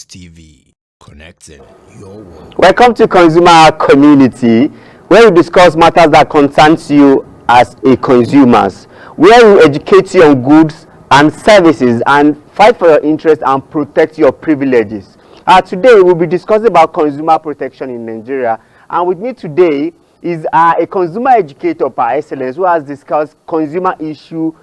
TV, connecting your world. Welcome to Consumer Community, where we discuss matters that concerns you as a consumer, where we educate you on goods and services and fight for your interests and protect your privileges. Today we'll be discussing about consumer protection in Nigeria, and with me today is a consumer educator par excellence who has discussed consumer issue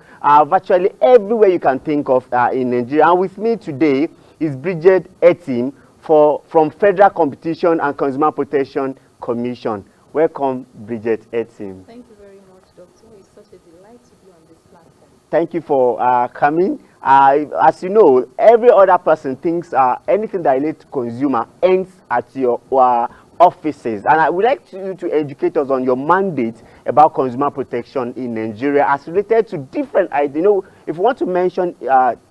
virtually everywhere you can think of in Nigeria. And with me today is Bridget Etim from Federal Competition and Consumer Protection Commission. Welcome, Bridget Etim. Thank you very much, Doctor. It's such a delight to be on this platform. Thank you for coming. As you know, every other person thinks anything that relates to consumer ends at your offices, and I would like you to educate us on your mandate about consumer protection in Nigeria as related to different ideas. You know, if you want to mention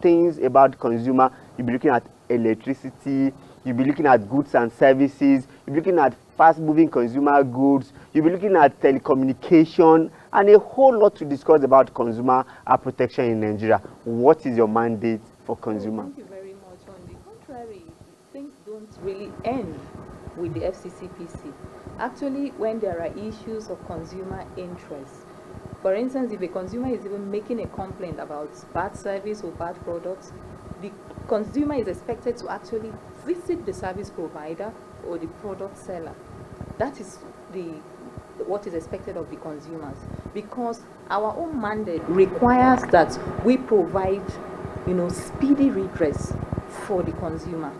things about consumer, you'll be looking at electricity, you'll be looking at goods and services, you'll be looking at fast-moving consumer goods, you'll be looking at telecommunication, and a whole lot to discuss about consumer protection in Nigeria. What is your mandate for consumer? Thank you very much. On the contrary, things don't really end with the FCCPC. Actually, when there are issues of consumer interest, for instance, if a consumer is even making a complaint about bad service or bad products, the consumer is expected to actually visit the service provider or the product seller. That is what is expected of the consumers, because our own mandate requires that we provide, speedy redress for the consumer.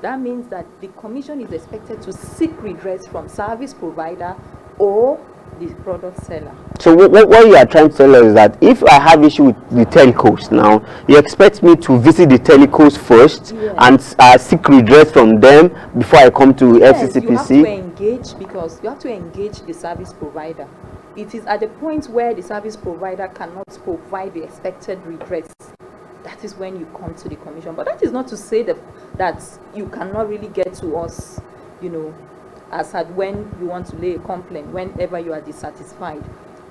That means that the commission is expected to seek redress from service provider or the product seller. So what you are trying to tell us is that if I have issue with the telcos now, you expect me to visit the telcos first, yes, and seek redress from them before I come to FCCPC? You have to engage, because you have to engage the service provider. It is at the point where the service provider cannot provide the expected redress, that is when you come to the commission. But that is not to say that you cannot really get to us, as at when you want to lay a complaint, whenever you are dissatisfied,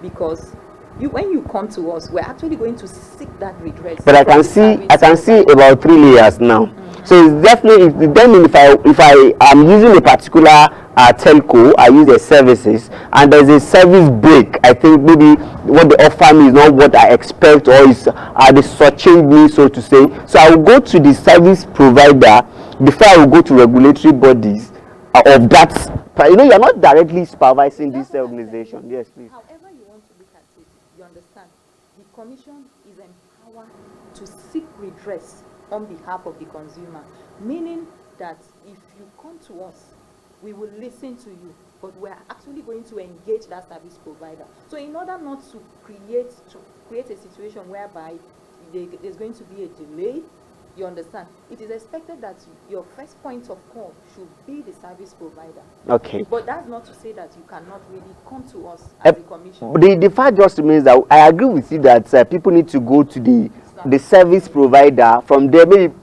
because when you come to us, we're actually going to seek that redress. But I can see about 3 layers now. Mm-hmm. So it's definitely, then if I am using a particular telco, I use their services, and there's a service break, I think maybe what they offer me is not what I expect, or is they shortchange me, so to say. So I will go to the service provider before I will go to regulatory bodies of that. You're not directly supervising this organization. Yes, please. However you want to look at it, you understand, the commission is empowered to seek redress on behalf of the consumer, meaning that if you come to us, we will listen to you, but we're actually going to engage that service provider. So in order not to create a situation whereby there's going to be a delay, you understand, it is expected that your first point of call should be the service provider. Okay. But that's not to say that you cannot really come to us as a commission. The fact just remains that I agree with you that people need to go to the service provider. From there, maybe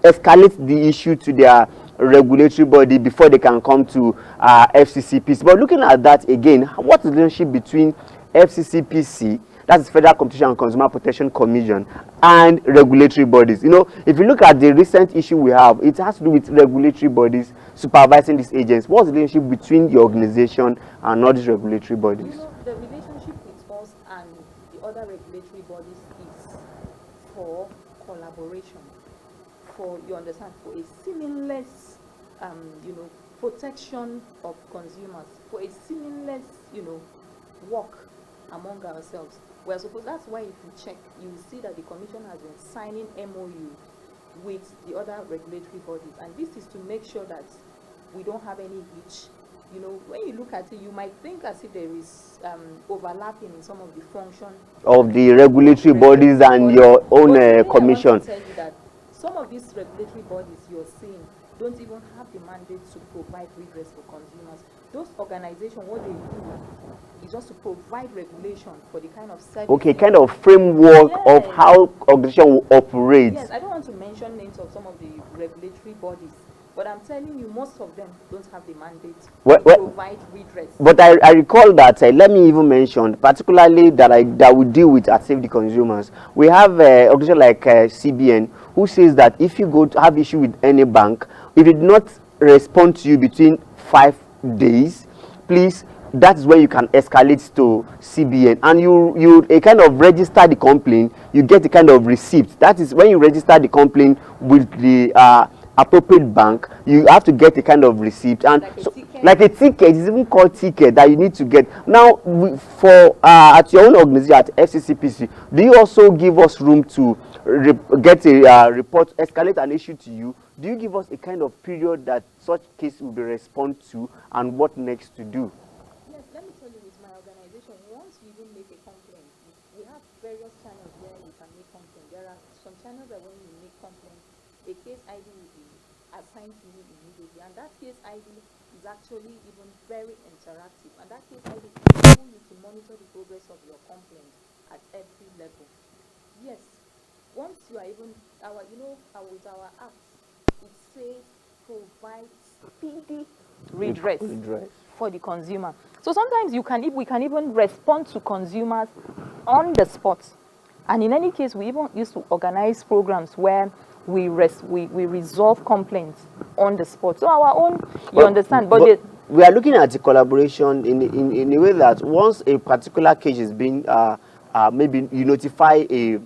escalate the issue to their regulatory body before they can come to FCCPC. But looking at that again, what is the relationship between FCCPC, that's Federal Competition and Consumer Protection Commission, and regulatory bodies? If you look at the recent issue we have, it has to do with regulatory bodies supervising these agents. What's the relationship between your organization and all these regulatory bodies? The relationship with us and the other regulatory bodies is for collaboration, for a seamless protection of consumers, for a seamless work among ourselves. Well, suppose that's why if you check, you will see that the commission has been signing MOU with the other regulatory bodies, and this is to make sure that we don't have any glitch. When you look at it, you might think as if there is overlapping in some of the functions of the regulatory bodies and your own commission. I want to tell you that some of these regulatory bodies you're seeing don't even have the mandate to provide redress for consumers. Those organizations, what they do is just to provide regulation for the kind of service. Okay, kind of framework, yes, of how organization will operate. Yes, I don't want to mention names of some of the regulatory bodies, But I'm telling you, most of them don't have the mandate Well, to well, provide redress. but I recall that, let me even mention, particularly that we deal with at Save the Consumers. We have organization like CBN, who says that if you go to have issue with any bank, if it did not respond to you between 5 days, please, that is where you can escalate to CBN, and you a kind of register the complaint. You get a kind of receipt. That is when you register the complaint with the appropriate bank. You have to get a kind of receipt, and Like a so, ticket. like a ticket. It's even called ticket that you need to get. Now, for at your own organization at FCCPC, do you also give us room to get a report, escalate an issue to you? Do you give us a kind of period that such case will be responded to, and what next to do? Yes, let me tell you, with my organization, once you even make a complaint, we have various channels where you can make complaint. There are some channels that when you make complaint, a case ID will be assigned to you immediately, and that case ID is actually even very interactive, and that case ID can enable you to monitor the progress of your complaint at every level. Yes, once you are even with our apps, it says provide speedy redress for the consumer. So sometimes we can even respond to consumers on the spot. And in any case, we even used to organize programs where we resolve complaints on the spot. So our own, you understand, but we are looking at a collaboration in a way that once a particular case is being maybe you notify a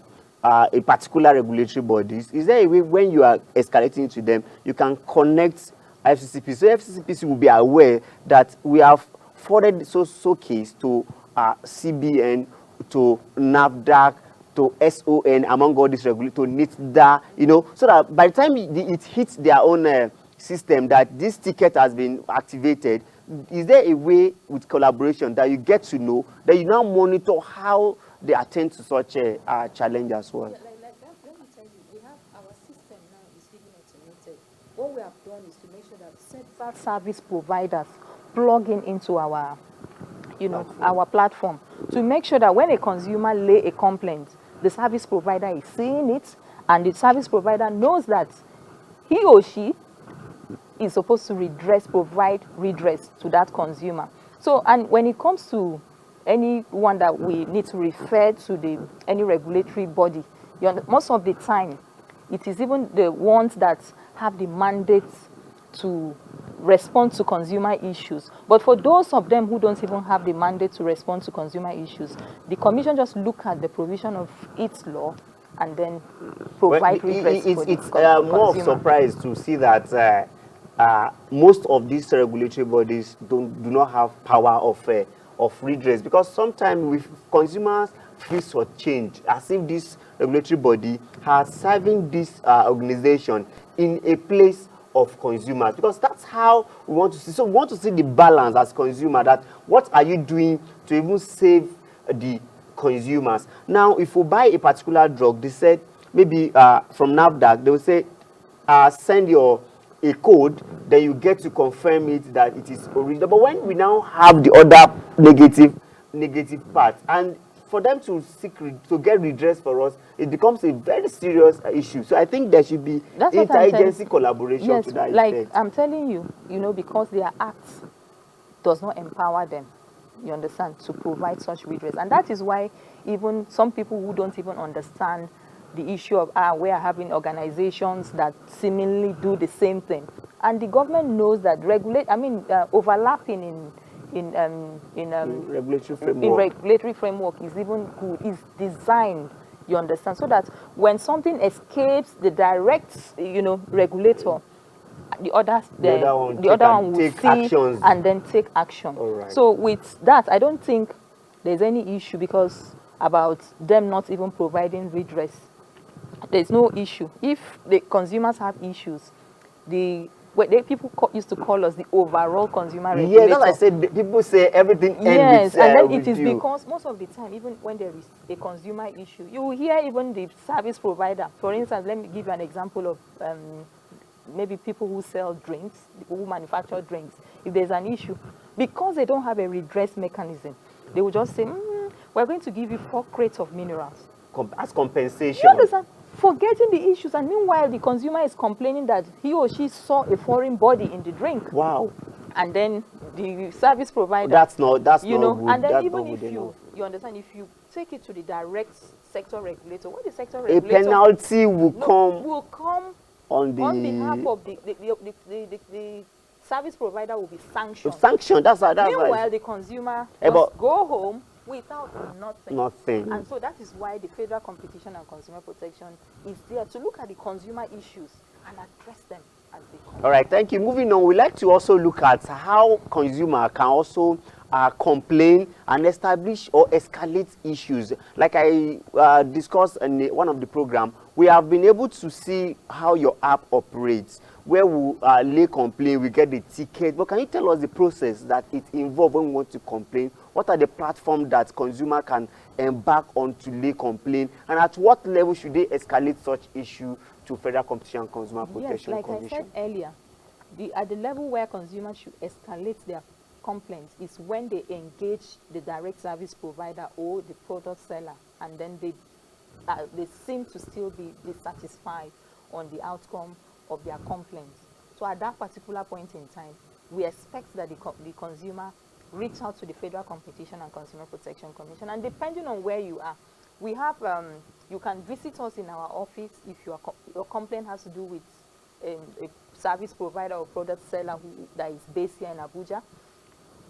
particular regulatory bodies, is there a way when you are escalating to them, you can connect FCCPC? So FCCPC will be aware that we have forwarded so case to CBN, to NAFDAC, to SON, among all these regulators, to NITDA, so that by the time it hits their own system that this ticket has been activated, is there a way with collaboration that you get to know, that you now monitor how they attend to such a challenge as well? yeah, like that, let me tell you, we have our system now is even automated. What we have done is to make sure that several service providers plug into our our platform to make sure that when a consumer lay a complaint, the service provider is seeing it, and the service provider knows that he or she is supposed to provide redress to that consumer. So, and when it comes to anyone that we need to refer to any regulatory body, most of the time, it is even the ones that have the mandate to respond to consumer issues. But for those of them who don't even have the mandate to respond to consumer issues, the Commission just look at the provision of its law and then provide redress for the it's more of consumer. surprise to see that most of these regulatory bodies do not have power of redress, because sometimes with consumers feel for change, as if this regulatory body has serving this organization in a place of consumers, because that's how we want to see. So we want to see the balance as consumer, that what are you doing to even save the consumers. Now, if we buy a particular drug, they said maybe from NAFDAC, they will say send a code, then you get to confirm it that it is original. But when we now have the other negative part, and for them to get redress for us, it becomes a very serious issue. So I think there should be interagency collaboration, yes, to that like effect. I'm telling you, because their acts does not empower them, you understand, to provide such redress. And that is why even some people who don't even understand the issue of we are having organizations that seemingly do the same thing, and the government knows that overlapping in regulatory framework is even good, is designed, you understand, so that when something escapes the direct regulator, the other one will take see actions and then take action. Alright. So with that, I don't think there's any issue because about them not even providing redress. There's no issue. If the consumers have issues, people used to call us the overall consumer regulator. Yes, as I said, people say everything ends Yes, with, and then it with is you. because most of the time, even when there is a consumer issue, you will hear even the service provider. For instance, let me give you an example of maybe people who sell drinks, people who manufacture drinks. If there's an issue, because they don't have a redress mechanism, they will just say, we're going to give you 4 crates of minerals. As compensation. You understand? forgetting the issues, and meanwhile the consumer is complaining that he or she saw a foreign body in the drink. Wow. And then the service provider, That's not you good. know, and then That's even not if good enough. you understand, if you take it to the direct sector regulator, what the sector A regulator penalty will will come on the on behalf of the service provider will be sanctioned. sanction. That's Meanwhile, right. the consumer Eh, but- must go home without nothing. Nothing. And so that is why the Federal Competition and Consumer Protection is there to look at the consumer issues and address them as they come. All right, thank you. Moving on, we like to also look at how consumer can also complain and establish or escalate issues. Like I discussed in one of the program, we have been able to see how your app operates, where we lay complaint, we get the ticket. But can you tell us the process that it involves when we want to complain? What are the platforms that consumer can embark on to lay complaint? And at what level should they escalate such issue to Federal Competition and Consumer Protection Yes, like Commission? I said earlier, at the level where consumers should escalate their complaints is when they engage the direct service provider or the product seller, and then they seem to still be dissatisfied on the outcome of their complaints. So at that particular point in time, we expect that the consumer reach out to the Federal Competition and Consumer Protection Commission, and depending on where you are, we have you can visit us in our office if your complaint has to do with a service provider or product seller that is based here in Abuja.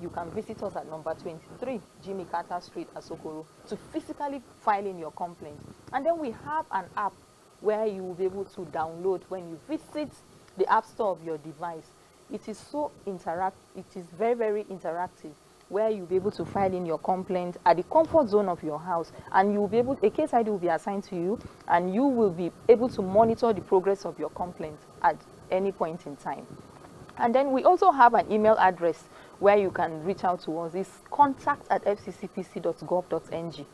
You can visit us at number 23 Jimmy Carter Street, Asokoro, to physically file in your complaint. And then we have an app where you will be able to download when you visit the app store of your device. It is it is very, very interactive, where you'll be able to file in your complaint at the comfort zone of your house, and you'll be able, a case ID will be assigned to you, and you will be able to monitor the progress of your complaint at any point in time. And then we also have an email address where you can reach out to us. It's contact@fccpc.gov.ng.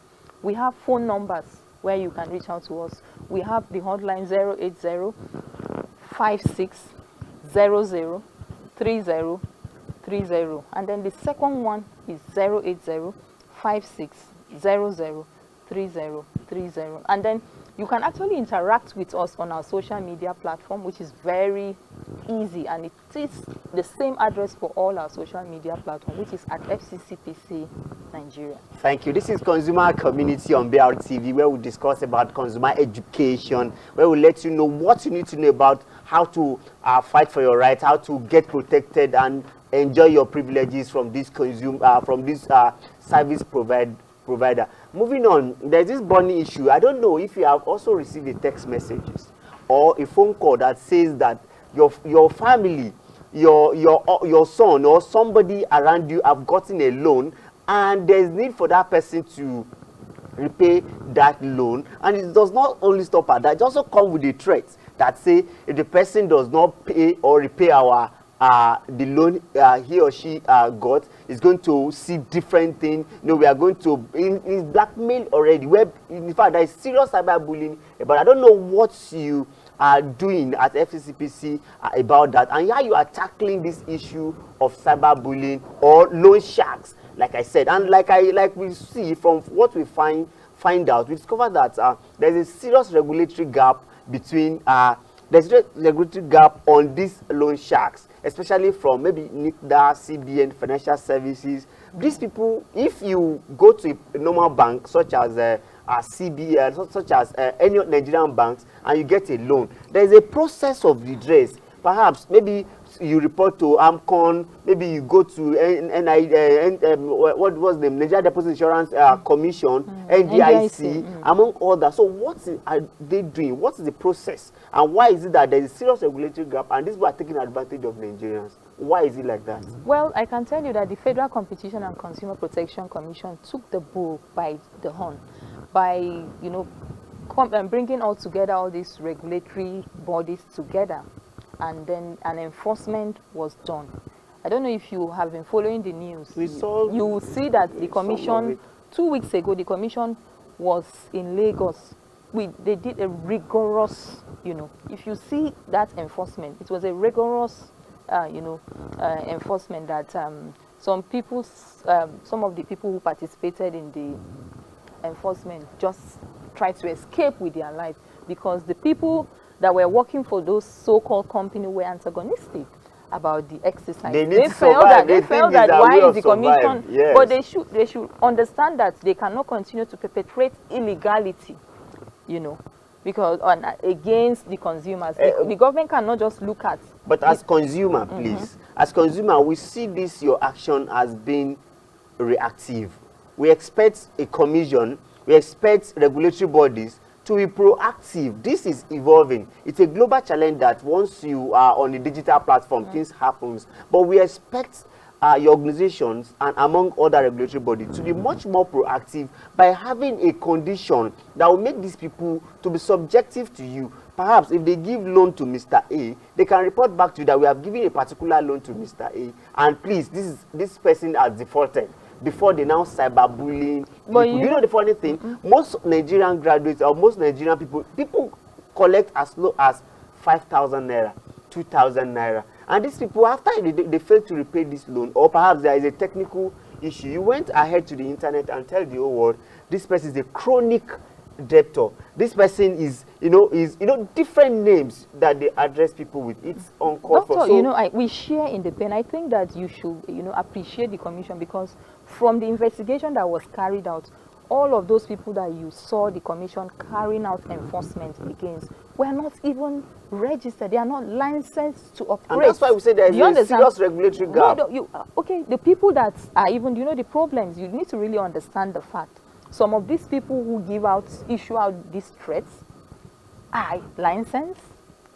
We have phone numbers where you can reach out to us. We have the hotline 080-5600-3030. And then the second one is 080-5600-3030. And then you can actually interact with us on our social media platform, which is very easy, and it is the same address for all our social media platform, which is at FCCPC Nigeria. Thank you. This is Consumer Community on BRTV, where we discuss about consumer education, where we let you know what you need to know about how to fight for your rights, how to get protected and enjoy your privileges from this service provider. Moving on, there's this burning issue. I don't know if you have also received a text messages or a phone call that says that your family, your son or somebody around you have gotten a loan, and there's need for that person to repay that loan. And it does not only stop at that, it also comes with a threat that say if the person does not pay or repay the loan he or she got, is going to see different things. You know, we are going to is blackmail already. Where in fact there is serious cyberbullying. But I don't know what you are doing at FCCPC about that, and how you are tackling this issue of cyberbullying or loan sharks, like I said. And like we see from what we find out, we discover that there's a serious regulatory gap between there's a regulatory gap on these loan sharks, especially from maybe NICDA, CBN, financial services. These people, if you go to a normal bank such as CBN, such as any Nigerian banks, and you get a loan, there is a process of redress. Perhaps maybe you report to AMCON, maybe you go to what was the Nigeria Deposit Insurance Commission, NDIC, among others. So what are they doing? What is the process? And why is it that there is a serious regulatory gap and these people are taking advantage of Nigerians? Why is it like that? Well, I can tell you that the Federal Competition and Consumer Protection Commission took the bull by the horn by, bringing all together all these regulatory bodies together, and then an enforcement was done. I don't know if you have been following the news. You will see that the commission, 2 weeks ago, the commission was in Lagos. They did a rigorous, if you see that enforcement, it was a rigorous, enforcement that some of the people who participated in the enforcement just tried to escape with their life. because the people that were working for those so-called companies were antagonistic about the exercise. They need to felt survive. that they felt think that it's a why way is of the survive. commission? Yes. But they should understand that they cannot continue to perpetrate illegality, you know, because against the consumers. The government cannot just look at. But as consumer, please, as consumer, we see this your action as being reactive. We expect a commission, we expect regulatory bodies to be proactive. This is evolving. It's a global challenge that once you are on a digital platform, things happens. But we expect your organizations and among other regulatory bodies to be much more proactive by having a condition that will make these people to be subjective to you. Perhaps if they give loan to Mr. A, they can report back to you that we have given a particular loan to Mr. A, and please, this person has defaulted, before they now cyberbullying people. Do you know the funny thing? Most Nigerian graduates or most Nigerian people collect as low as 5,000 naira, 2,000 naira. And these people, after they fail to repay this loan, or perhaps there is a technical issue, you went ahead to the internet and tell the whole world, this person is a chronic debtor. This person is, different names that they address people with. It's uncalled for. So, we share in the pain. I think that you should, appreciate the commission, because from the investigation that was carried out, all of those people that you saw the commission carrying out enforcement against were not even registered. They are not licensed to operate. And that's why we say there is a serious regulatory gap. Okay, the people that are even, the problems, you need to really understand the fact. Some of these people who issue out these threats are licensed.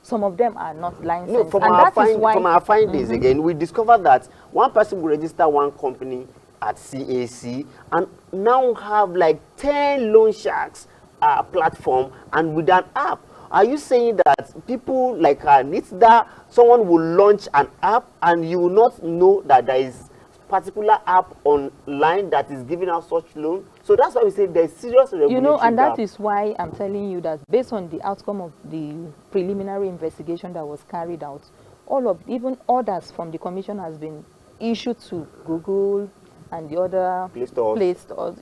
Some of them are not licensed. No, from our findings, again, we discovered that one person will register one company at CAC and now have like 10 loan sharks platform and with an app. Are you saying that people like NITDA, someone will launch an app and you will not know that there is particular app online that is giving out such loan? So that's why we say there's serious regulatory and gap. that is why I'm telling you that based on the outcome of the preliminary investigation that was carried out, even orders from the commission has been issued to Google and the other Play stores,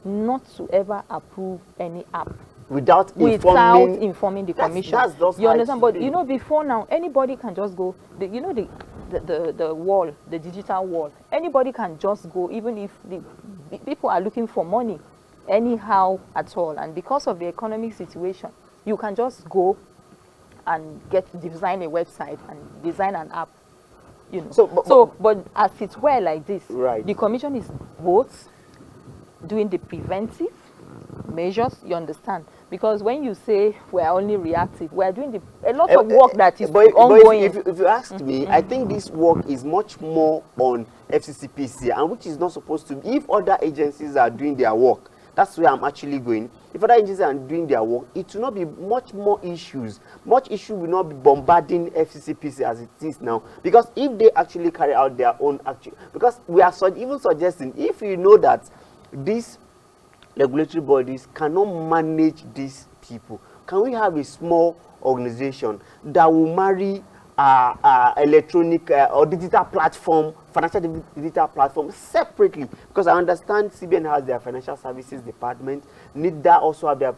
not to ever approve any app without informing the commission. That's you understand? But before now, anybody can just go. The wall, the digital wall. Anybody can just go, even if the people are looking for money, anyhow at all. And because of the economic situation, you can just go and design a website and design an app. But as it were like this, right, the commission is both doing the preventive measures, you understand? Because when you say we're only reactive, we're doing a lot of work that is ongoing. But if you ask me, I think this work is much more on FCCPC, and which is not supposed to be. If other agencies are doing their work, that's where I'm actually going. If other agencies are doing their work, it will not be much more issues. Much issue will not be bombarding FCCPC as it is now. Because if they actually carry out their own action, because we are even suggesting, if you know that these regulatory bodies cannot manage these people, can we have a small organization that will marry electronic or digital platform, financial digital platform separately? Because I understand CBN has their financial services department, NITDA also have their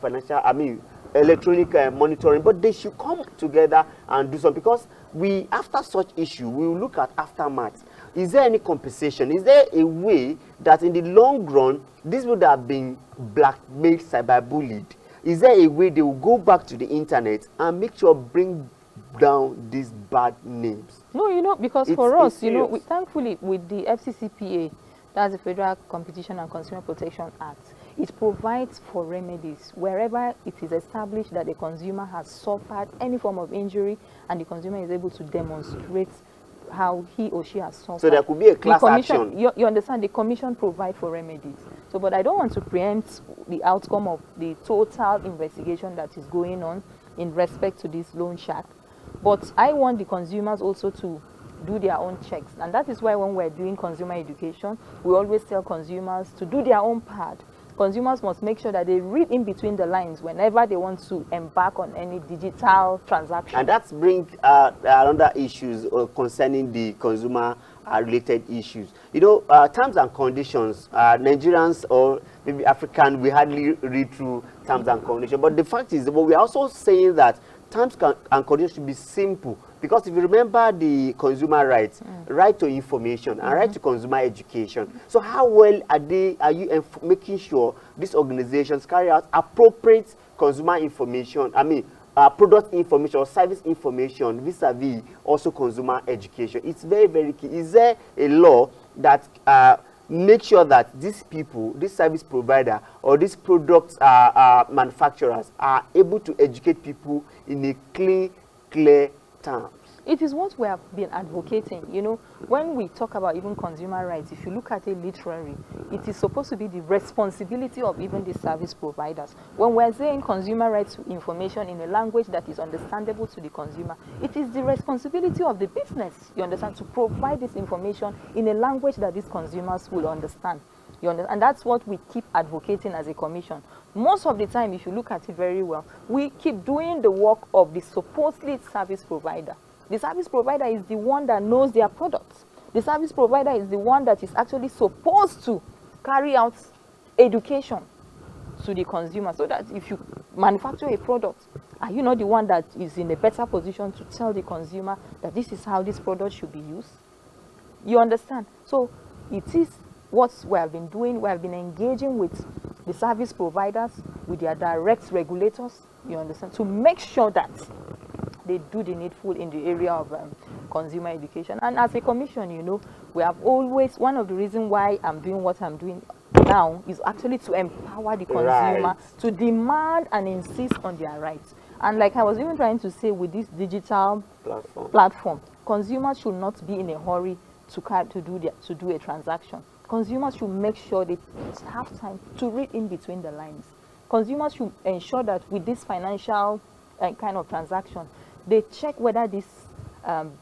electronic monitoring, but they should come together and do something. Because after such issue, we will look at aftermath. Is there any compensation? Is there a way that in the long run, these people that have been blackmailed, cyberbullied, is there a way they will go back to the internet and make sure bring down these bad names? No, because for us, thankfully with the FCCPA, that's the Federal Competition and Consumer Protection Act, it provides for remedies wherever it is established that the consumer has suffered any form of injury and the consumer is able to demonstrate how he or she has suffered. So there could be a class action. You understand, the commission provide for remedies. So, but I don't want to preempt the outcome of the total investigation that is going on in respect to this loan shark. But I want the consumers also to do their own checks. And that is why when we're doing consumer education, we always tell consumers to do their own part. Consumers must make sure that they read in between the lines whenever they want to embark on any digital transaction. And that brings another issues concerning the consumer related issues. You know, terms and conditions, Nigerians or maybe African, we hardly read through terms and conditions. But the fact is, but we're also saying that terms and conditions should be simple. Because if you remember the consumer rights, right to information and right to consumer education. So how well are you making sure these organizations carry out appropriate consumer information, product information or service information vis-a-vis also consumer education? It's very, very key. Is there a law that make sure that these people, this service provider or these products manufacturers are able to educate people in a clear terms? It is what we have been advocating. You know, when we talk about even consumer rights, if you look at it literally, it is supposed to be the responsibility of even the service providers. When we're saying consumer rights to information in a language that is understandable to the consumer, it is the responsibility of the business, you understand, to provide this information in a language that these consumers will understand. You understand? And that's what we keep advocating as a commission. Most of the time, if you look at it very well, we keep doing the work of the supposedly service provider. The service provider is the one that knows their products. The service provider is the one that is actually supposed to carry out education to the consumer, so that if you manufacture a product, are you not the one that is in a better position to tell the consumer that this is how this product should be used? You understand? So it is what we have been doing. We have been engaging with the service providers, with their direct regulators, you understand, to make sure that they do the needful in the area of consumer education. And as a commission, you know, we have always, one of the reasons why I'm doing what I'm doing now is actually to empower the consumer to demand and insist on their rights. And like I was even trying to say, with this digital platform, consumers should not be in a hurry to do a transaction. Consumers should make sure they have time to read in between the lines. Consumers should ensure that with this financial kind of transaction, they check whether these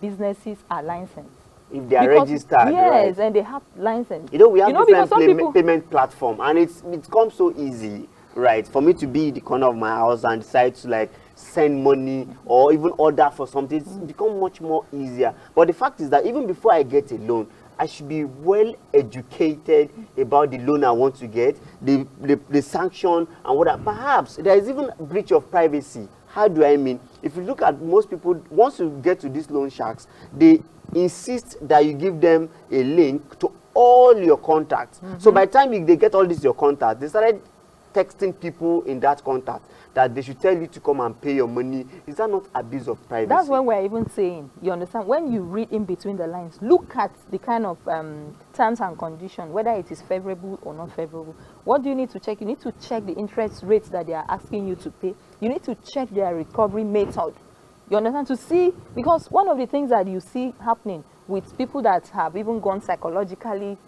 businesses are licensed. If they are registered, yes, right? And they have license. You know, we have different payment platform, and it comes so easy, right? For me to be in the corner of my house and decide to like send money or even order for something, it's become much more easier. But the fact is that even before I get a loan, I should be well educated about the loan I want to get, the sanction and what. Perhaps there is even a breach of privacy. How do I mean? If you look at most people, once you get to these loan sharks, they insist that you give them a link to all your contacts. So by the time they get all this your contacts, they started texting people in that contact that they should tell you to come and pay your money. Is that not abuse of privacy? That's what we're even saying. You understand? When you read in between the lines, look at the kind of terms and conditions, whether it is favorable or not favorable. What do you need to check? You need to check the interest rates that they are asking you to pay. You need to check their recovery method. You understand? To see, because one of the things that you see happening with people that have even gone psychologically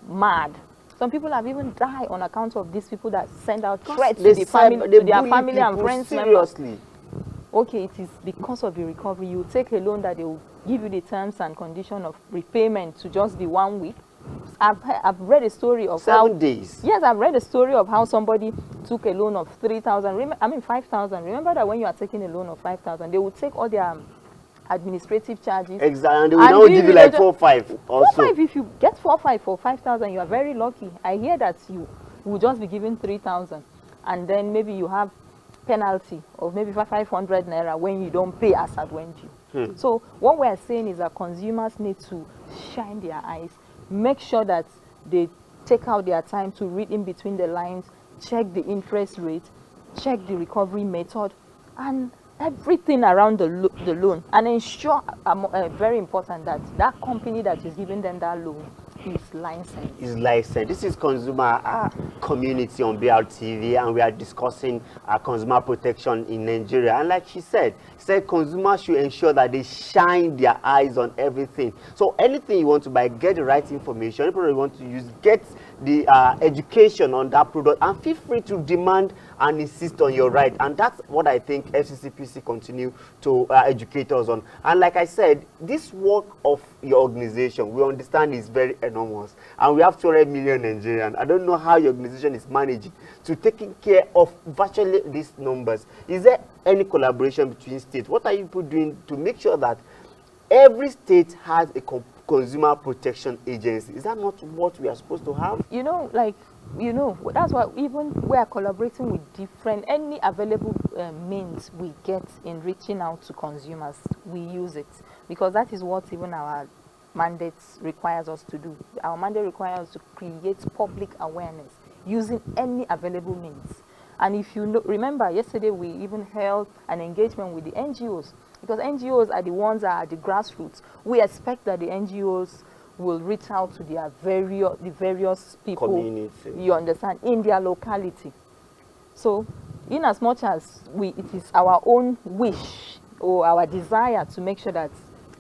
mad, some people have even died on account of these people that send out threats to, their family and friends. Seriously. Okay, it is because of the recovery. You take a loan that they will give you the terms and condition of repayment to just be 1 week. I've read a story of 7 days. Yes, I've read a story of how somebody took a loan of 5,000. Remember that when you are taking a loan of 5,000, they will take all their administrative charges. Exactly, and they will now give you like 4 or 5 also. 4 5, if you get 4 5 for 5,000, you are very lucky. I hear that you will just be given 3,000, and then maybe you have penalty of maybe 500 naira when you don't pay as at when due. So what we are saying is that consumers need to shine their eyes, make sure that they take out their time to read in between the lines, check the interest rate, check the recovery method, and everything around the loan, and ensure, very important, that that company that is giving them that loan is licensed. This is Consumer Community on BRTV, and we are discussing consumer protection in Nigeria. And like she said consumers should ensure that they shine their eyes on everything. So anything you want to buy, get the right information. Any product you want to use, get the education on that product, and feel free to demand and insist on your right. And that's what I think FCCPC continue to educate us on. And like I said, this work of your organization, we understand, is very enormous, and we have 200 million Nigerians. I don't know how your organization is managing to taking care of virtually these numbers. Is there any collaboration between states? What are you people doing to make sure that every state has a consumer protection agency. Is that not what we are supposed to have? You know, like, you know, that's why even we are collaborating with different, any available means we get in reaching out to consumers, we use it, because that is what even our mandate requires us to do. Our mandate requires us to create public awareness using any available means. And if you remember, yesterday we even held an engagement with the NGOs, because NGOs are the ones that are at the grassroots. We expect that the NGOs will reach out to their various people, Community. you understand, in their locality. So, in as much as it is our own wish or our desire to make sure that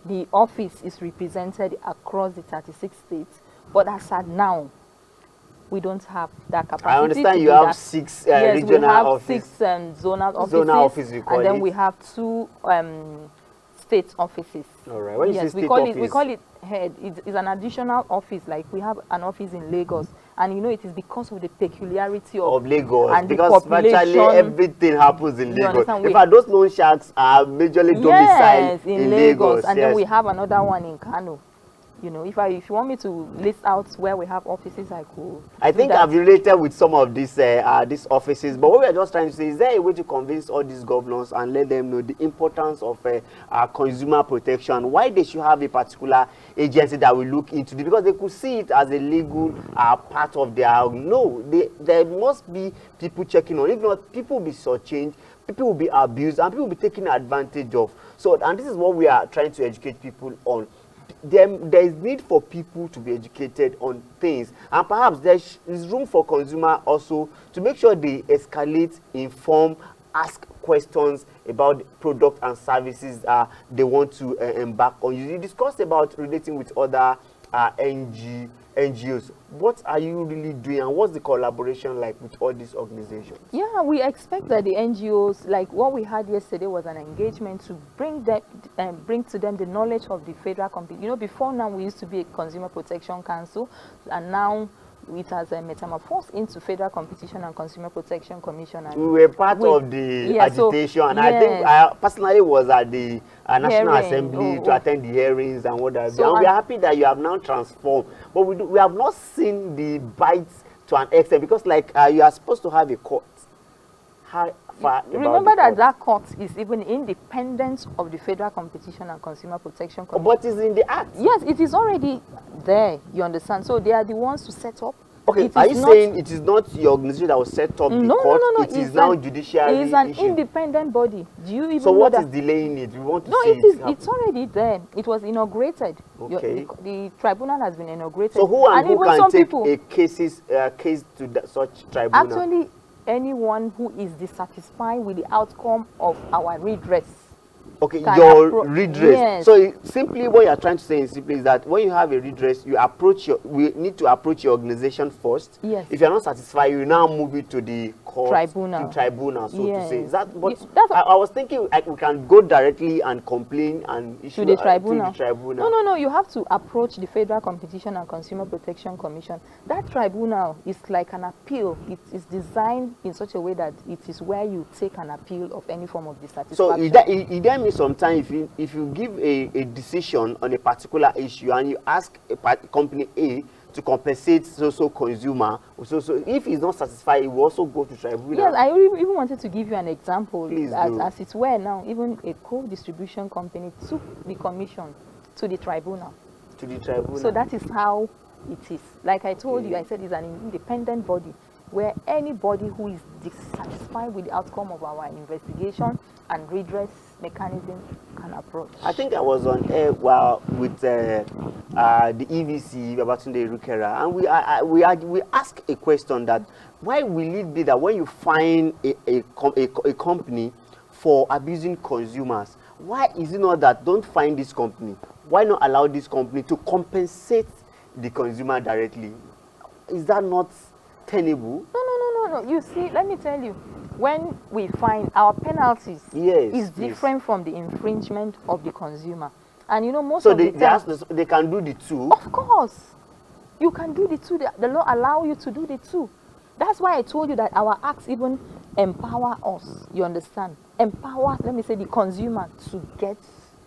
the office is represented across the 36 states, but as at now, we don't have that capacity. I understand to you do have that. 6 Yes, regional we have offices. 6 zonal offices, Zonal office, you call and then it. we have 2 state offices. All right. When you say Yes, state we call office, it head. It's an additional office. Like we have an office in Lagos, and you know it is because of the peculiarity of Lagos, and because the virtually population. everything happens in You Lagos. understand? In fact, those loan sharks are majorly domiciled Yes, in Lagos. and yes. then we have another one in Kano. You know, if you want me to list out where we have offices, I could. I think that. I've related with some of these offices, but what we are just trying to say is there a way to convince all these governors and let them know the importance of consumer protection, why they should have a particular agency that will look into it, because they could see it as a legal part of their. No, there must be people checking on. If not, people will be shortchanged, people will be abused, and people will be taken advantage of. So, and this is what we are trying to educate people on. There is need for people to be educated on things, and perhaps there is room for consumer also to make sure they escalate, inform, ask questions about the product and services they want to embark on. You discussed about relating with other NGOs. What are you really doing, and what's the collaboration like with all these organizations? Yeah, we expect that the NGOs, like what we had yesterday, was an engagement to bring to them the knowledge of the federal company. You know, before now we used to be a Consumer Protection Council, and now it has metamorphosed into Federal Competition and Consumer Protection Commission. And we were part of the agitation, and I think I personally was at the National Assembly to attend the hearings and what have you. And we are happy that you have now transformed, but we have not seen the bites to an extent, because like you are supposed to have a court. How far? Remember that court is even independent of the Federal Competition and Consumer Protection Commission. But it's in the act. Yes, it is already there, you understand? So they are the ones to set up. Okay, are you saying it is not your organization that will set up the court? No. It is now judiciary. It is an independent body. Do you even so know what that? is delaying it? We want to No, see it's already there. It was inaugurated. Okay. The tribunal has been inaugurated. So who and who can take people, a case to such tribunal? Actually, anyone who is dissatisfied with the outcome of our redress. Okay, your redress. Yes. So simply what you are trying to say is that when you have a redress, we need to approach your organization first. Yes. If you are not satisfied, you now move it to the court, tribunal, so to say. Is that what? That's I was thinking we can go directly and complain and issue to the tribunal. No. You have to approach the Federal Competition and Consumer Protection Commission. That tribunal is like an appeal. It is designed in such a way that it is where you take an appeal of any form of dissatisfaction. So it sometimes if you give a decision on a particular issue and you ask a company A to compensate so consumer, so if he's not satisfied, he will also go to tribunal. Yes, I even wanted to give you an example. Please as it were now, even a co-distribution company took the commission to the tribunal. To the tribunal. So that is how it is. Like I told you, I said it's an independent body where anybody who is dissatisfied with the outcome of our investigation and redress mechanism can approach. I think I was on air with the EVC, Babatunde Rukera, and we asked a question that why will it be that when you find a company for abusing consumers, why is it not that don't find this company? Why not allow this company to compensate the consumer directly? Is that not tenable? No. You see, let me tell you, when we find our penalties is different from the infringement of the consumer. And you know, most of the time, they can do the two. Of course. You can do the two. The law allows you to do the two. That's why I told you that our acts even empower us. You understand? Empower, let me say, the consumer to get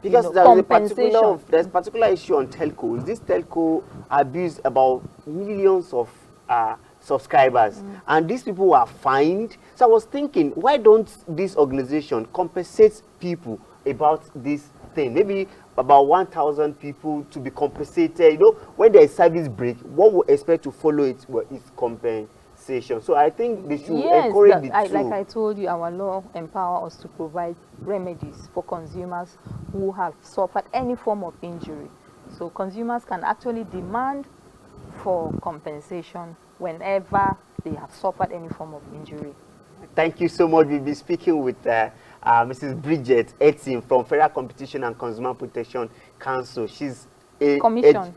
Because you know, there's particular issue on telcos. This telco abused about millions of subscribers, and these people were fined. So I was thinking, why don't this organization compensate people about this thing? Maybe about 1,000 people to be compensated. You know, when there is service break, what we expect to follow it is compensation. So I think they should encourage the two. Like I told you, our law empower us to provide remedies for consumers who have suffered any form of injury. So consumers can actually demand for compensation whenever they have suffered any form of injury. Thank you so much. We'll be speaking with Mrs. Bridget Etim from Federal Competition and Consumer Protection Council. She's a commission.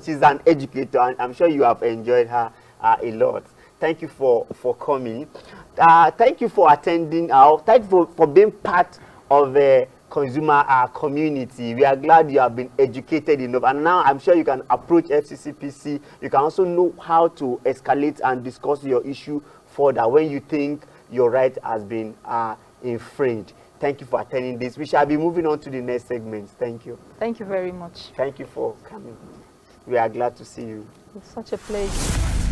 She's an educator, and I'm sure you have enjoyed her a lot. Thank you for coming. Thank you for attending. Thank you for being part of the consumer community. We are glad you have been educated enough, and now I'm sure you can approach FCCPC. You can also know how to escalate and discuss your issue further when you think your right has been infringed. Thank you for attending this. We shall be moving on to the next segment. Thank you. Thank you very much. Thank you for coming. We are glad to see you. It's such a pleasure.